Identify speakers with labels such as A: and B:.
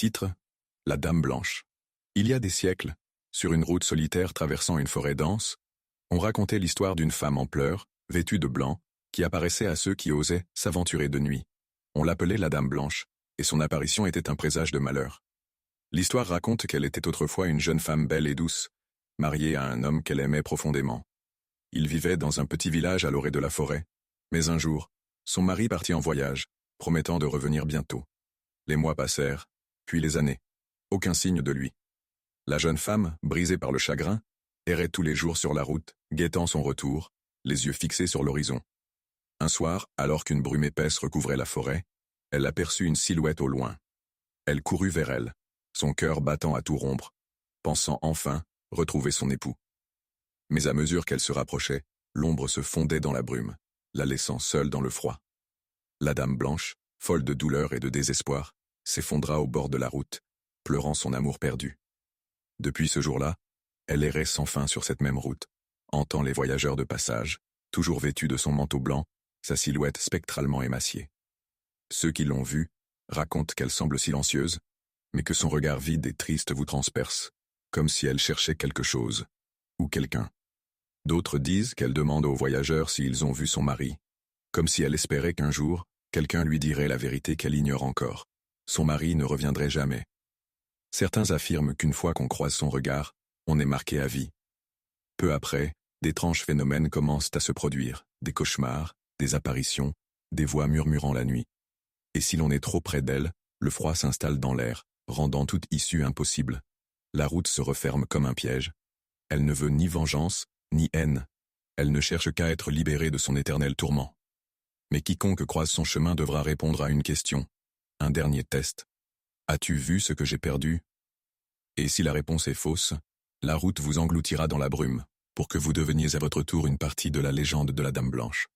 A: Titre: La Dame Blanche. Il y a des siècles, sur une route solitaire traversant une forêt dense, on racontait l'histoire d'une femme en pleurs, vêtue de blanc, qui apparaissait à ceux qui osaient s'aventurer de nuit. On l'appelait la Dame Blanche, et son apparition était un présage de malheur. L'histoire raconte qu'elle était autrefois une jeune femme belle et douce, mariée à un homme qu'elle aimait profondément. Ils vivaient dans un petit village à l'orée de la forêt, mais un jour, son mari partit en voyage, promettant de revenir bientôt. Les mois passèrent, puis les années. Aucun signe de lui. La jeune femme, brisée par le chagrin, errait tous les jours sur la route, guettant son retour, les yeux fixés sur l'horizon. Un soir, alors qu'une brume épaisse recouvrait la forêt, elle aperçut une silhouette au loin. Elle courut vers elle, son cœur battant à tout rompre, pensant enfin retrouver son époux. Mais à mesure qu'elle se rapprochait, l'ombre se fondait dans la brume, la laissant seule dans le froid. La Dame Blanche, folle de douleur et de désespoir, s'effondra au bord de la route, pleurant son amour perdu. Depuis ce jour-là, elle errait sans fin sur cette même route, hantant les voyageurs de passage, toujours vêtue de son manteau blanc, sa silhouette spectralement émaciée. Ceux qui l'ont vue racontent qu'elle semble silencieuse, mais que son regard vide et triste vous transperce, comme si elle cherchait quelque chose, ou quelqu'un. D'autres disent qu'elle demande aux voyageurs s'ils ont vu son mari, comme si elle espérait qu'un jour, quelqu'un lui dirait la vérité qu'elle ignore encore. Son mari ne reviendrait jamais. Certains affirment qu'une fois qu'on croise son regard, on est marqué à vie. Peu après, d'étranges phénomènes commencent à se produire, des cauchemars, des apparitions, des voix murmurant la nuit. Et si l'on est trop près d'elle, le froid s'installe dans l'air, rendant toute issue impossible. La route se referme comme un piège. Elle ne veut ni vengeance, ni haine. Elle ne cherche qu'à être libérée de son éternel tourment. Mais quiconque croise son chemin devra répondre à une question. Un dernier test. As-tu vu ce que j'ai perdu? Et si la réponse est fausse, la route vous engloutira dans la brume, pour que vous deveniez à votre tour une partie de la légende de la Dame Blanche.